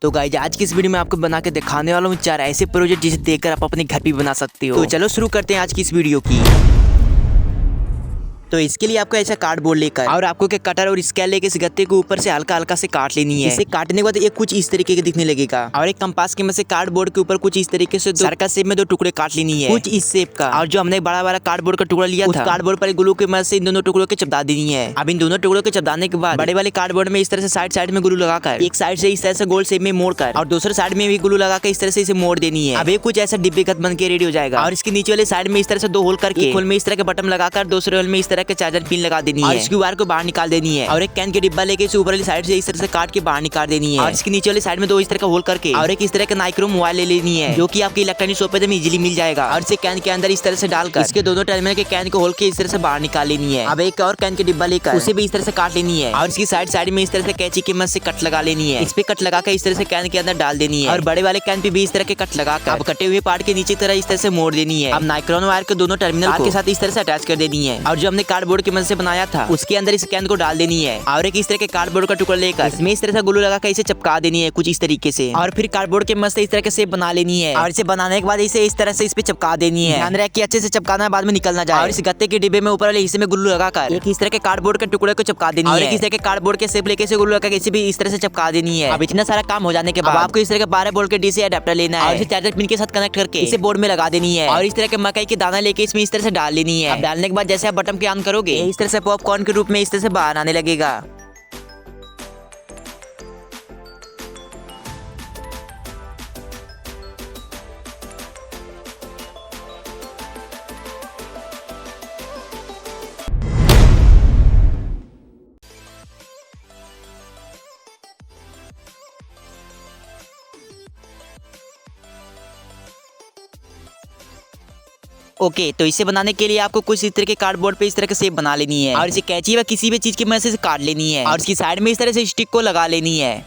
तो गाइस आज की इस वीडियो में आपको बना के दिखाने वाला हूँ 4 ऐसे प्रोजेक्ट जिसे देखकर आप अपने घर पे बना सकते हो। तो चलो शुरू करते हैं आज की इस वीडियो की। तो इसके लिए आपको ऐसा कार्डबोर्ड लेकर और आपको क्या कटर और स्केल लेके इस गत्ते को ऊपर से हल्का हल्का से काट लेनी है। इसे काटने के बाद ये कुछ इस तरीके के दिखने लगेगा और एक कंपास की मदद से कार्डबोर्ड के ऊपर कुछ इस तरीके से सर्कल शेप में 2 टुकड़े काट लेनी है, कुछ इस शेप का। और जो हमने बड़ा बड़ा कार्डबोर्ड का टुकड़ा लिया था, उस कार्डबोर्ड पर ग्लू की मदद से इन दोनों टुकड़ों को चिपका देनी है। अब इन दोनों टुकड़ों को चिपकाने के बाद बड़े वाले कार्डबोर्ड में इस तरह से साइड में ग्लू लगाकर एक साइड से इस तरह से गोल शेप में मोड़कर और दूसरे साइड में भी ग्लू लगाकर इस तरह से इसे मोड़ देनी है। अब ये कुछ ऐसा डिब्बे खत बन के रेडी हो जाएगा। और इसके नीचे वाले साइड में इस तरह से 2 होल करके, एक होल में इस तरह के बटन लगाकर दूसरे होल में इस तरह के चार्जर पिन लगा देनी है और इसकी वायर को बाहर निकाल देनी है। और एक कैन के डिब्बा लेके इसे ऊपर वाली साइड से इस तरह से काट के बाहर निकाल देनी है। और इसके नीचे वाली साइड में 2 इस तरह का होल करके और एक इस तरह का नाइक्रोम मोबाइल ले लेनी है, जो कि आपके इलेक्ट्रॉनिक शॉप पे इजीली मिल जाएगा। और इसे कैन के अंदर इस तरह से डालकर इसके दोनों टर्मिनल के कैन को होल के इस तरह से बाहर निकाल लेनी है। अब एक और कैन के डिब्बा लेकर उसे भी इस तरह से काट लेनी है और इसकी साइड में इस तरह से कैंची की मदद से कट लगा लेनी है। इस पे कट लगाकर इस तरह से कैन के अंदर डाल देनी है और बड़े वाले कैन पे भी इस तरह के कट लगाकर अब कटे हुए पार्ट के नीचे तरह इस तरह से मोड़ देनी है। अब नाइक्रोन वायर के दोनों टर्मिनल के साथ इस तरह से अटैच कर देनी है और जो हमने कार्डबोर्ड की मदद से बनाया था उसके अंदर इस कैन को डाल देनी है और एक इस तरह के कार्डबोर्ड का टुकड़ा लेकर इसमें इस तरह से ग्लू लगाकर इसे चिपका देनी है कुछ इस तरीके से। और फिर कार्डबोर्ड के मदद से इस तरह के शेप बना लेनी है और इसे बनाने के बाद इसे इस तरह से इस पे चिपका देनी है। ध्यान रहे कि अच्छे से चिपकाना बाद में निकल ना जाए। और इस गत्ते के डिब्बे में ऊपर वाले हिस्से में ग्लू लगाकर एक इस तरह के कार्डबोर्ड के टुकड़े को चिपका देनी है और एक इस तरह के कार्डबोर्ड के शेप लेके इसे ग्लू लगाकर इसे भी इस तरह से चिपका देनी है। अब इतना सारा काम हो जाने के बाद आपको इस तरह के 12 वोल्ट के डीसी अडेप्टर लेना है और इसे चार्जर पिन के साथ कनेक्ट करके इसे बोर्ड में लगा देनी है और इस तरह के मकई के दाना लेके इसमें इस तरह से डाल लेनी है। अब डालने के बाद जैसे आप बटन के ऑन करोगे इस तरह से पॉपकॉर्न के रूप में इस तरह से बाहर आने लगेगा। ओके, तो इसे बनाने के लिए आपको कुछ इस तरह के कार्डबोर्ड पे इस तरह का शेप बना लेनी है और इसे कैंची व किसी भी चीज की मदद से काट लेनी है और इसकी साइड में इस तरह से स्टिक को लगा लेनी है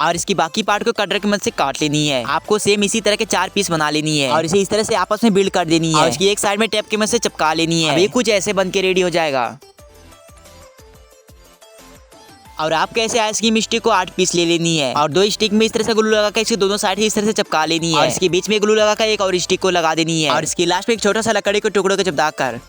और इसकी बाकी पार्ट को कटर की मदद से काट लेनी है। आपको सेम इसी तरह के 4 पीस बना लेनी है और इसे इस तरह से आपस में बिल्ड कर देनी है और इसकी एक साइड में टेप की मदद से चिपका लेनी है। अब ये कुछ ऐसे बन के रेडी हो जाएगा। और आप कैसे आइसक्रीम स्टिक को 8 पीस ले लेनी है और 2 स्टिक में इस तरह से ग्लू लगाकर इसके दोनों साइड इस तरह से चिपका लेनी है और इसके बीच में ग्लू लगाकर एक और स्टिक को लगा देनी है और इसके लास्ट में एक छोटा सा लकड़ी को टुकड़ों को चिपकाकर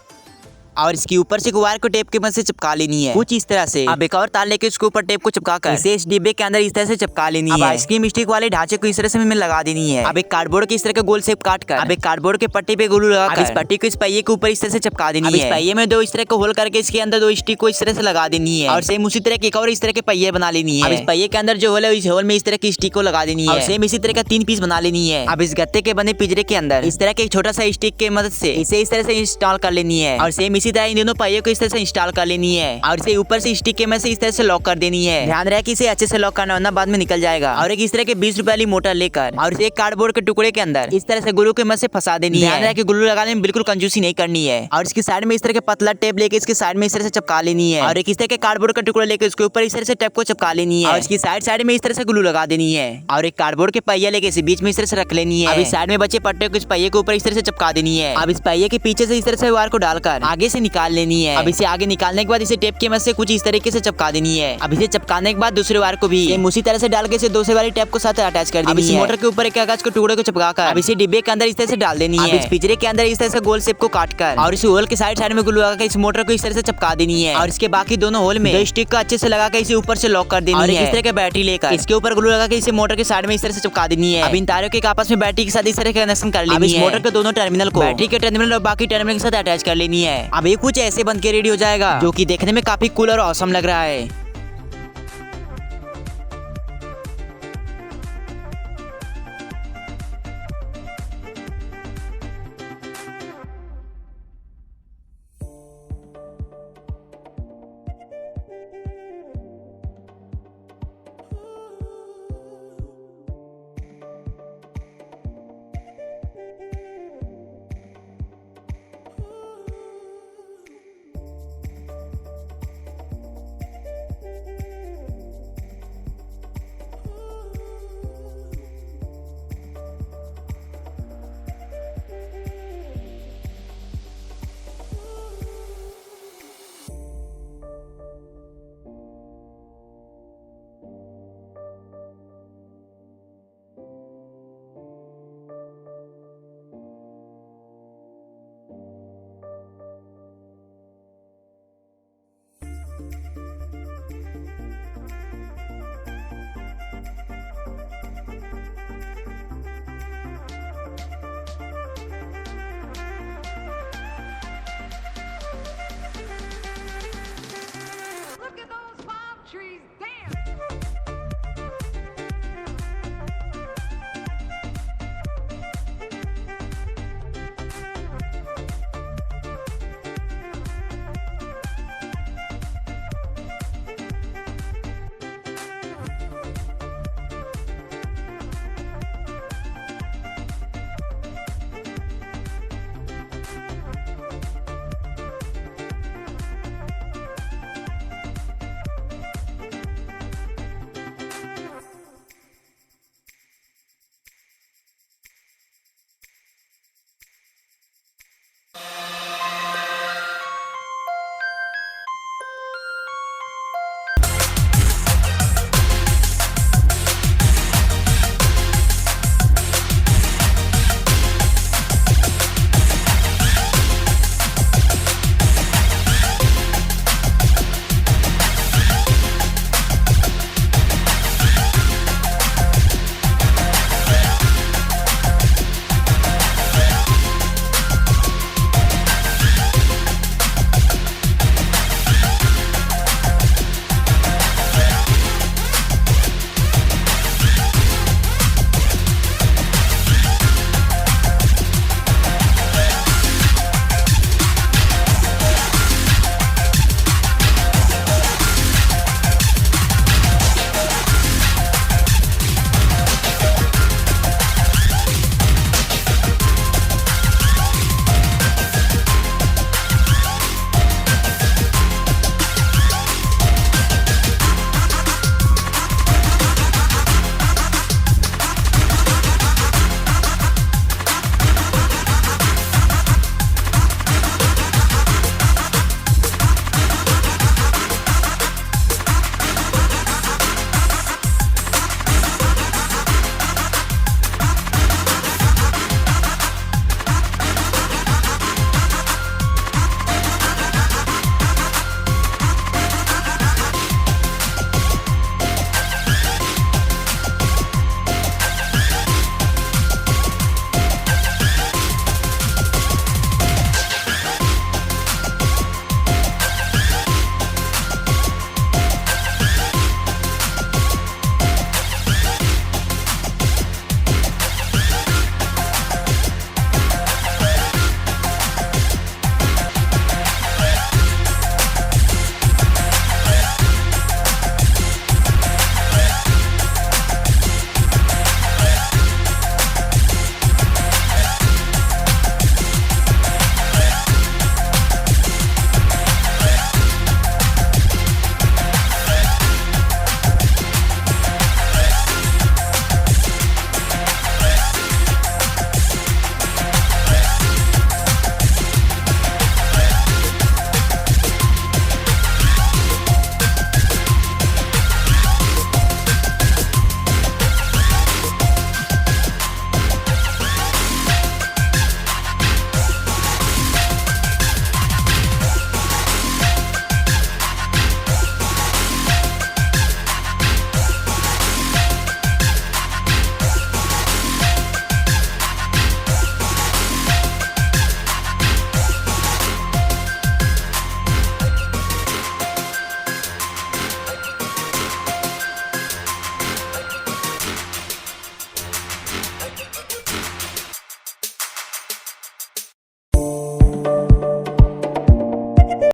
और इसके ऊपर से वायर को टेप की मदद से चिपका लेनी है कुछ इस तरह से। अब एक और तार लेके उसके ऊपर टेप को चिपकाकर इसे इस डिब्बे के अंदर इस तरह से चिपका लेनी है। आइसक्रीम स्टिक वाले ढांचे को इस तरह से हमें लगा देनी है। अब एक कार्डबोर्ड के इस तरह का गोल शेप काट कर अब एक कार्डबोर्ड के पट्टी पे ग्लू लगाकर इस पट्टी को इस पहिए के ऊपर इस तरह से चिपका देनी है। इस पहिए में 2 इस तरह का होल करके इसके अंदर 2 स्टिक को इस तरह से लगा देनी है और सेम उसी तरह के एक और इस तरह के पहिए बना लेनी है। अब इस पहिए के अंदर जो होल है इस होल में इस तरह की स्टिक को लगा देनी है और सेम इसी तरह का 3 पीस बना लेनी है। अब इस गत्ते के बने पिंजरे के अंदर इस तरह के एक छोटा सा स्टिक की मदद से इसे इस तरह से इंस्टॉल कर लेनी है और सेम इसी तरह इन दोनों पहिए इस तरह से इंस्टॉल कर लेनी है और इसे ऊपर से स्टिक के में से इस तरह से लॉक कर देनी है। ध्यान रहे कि इसे अच्छे से लॉक करना वरना बाद में निकल जाएगा। और एक इस तरह के 20 रुपए वाली मोटर लेकर और इसे एक कार्डबोर्ड के टुकड़े के अंदर इस तरह से ग्लू के मदद से फंसा देनी है। ध्यान रहे कि ग्लू लगाने में बिल्कुल कंजूसी नहीं करनी है और इसकी साइड में इस तरह के पतला टेप लेके इसके साइड में इस तरह से चिपका लेनी है और एक इस तरह के कार्डबोर्ड का टुकड़ा लेके उसके ऊपर इस तरह से टेप को चिपका लेनी है और इसकी साइड में इस तरह से ग्लू लगा देनी है और एक कार्डबोर्ड के पहिया लेके इसे बीच में इस तरह से रख लेनी है। अब इस साइड में बचे पट्टे को इस पहिए के ऊपर इस तरह से चिपका देनी है। अब इस पहिए के पीछे से इस तरह से वायर को डालकर आगे से निकाल लेनी है। अब इसे आगे निकालने के बाद इसे टेप की मदद से कुछ इस तरीके से चिपका देनी है। अब इसे चिपकाने के बाद दूसरे वायर को भी उसी तरह से डाल के इसे दूसरे वाली टेप को साथ अटैच कर देनी है। मोटर के ऊपर एक कागज के टुकड़े को चिपकाकर अब इसे डिब्बे के अंदर इस तरह से डाल देनी है। इस पिंजरे के अंदर इस तरह से गोल शेप को काटकर और इस होल के साइड में ग्लू लगाकर इस मोटर को इस तरह से चिपका देनी है और इसके बाकी दोनों होल में 2 स्टिक को अच्छे से लगाकर इसे ऊपर से लॉक कर देनी है। इस तरह के बैटरी लेकर इसके ऊपर ग्लू लगाकर इसे मोटर के साइड में इस तरह से चिपका देनी है। अब इन तारों के आपस में बैटरी के साथ इस तरह का कनेक्शन कर लेनी है। मोटर के दोनों टर्मिनल को बैटरी के टर्मिनल और बाकी टर्मिनल के साथ अटैच कर लेनी है। अब ये कुछ ऐसे बन के रेडी हो जाएगा जो कि देखने में काफी कूल और ऑसम लग रहा है।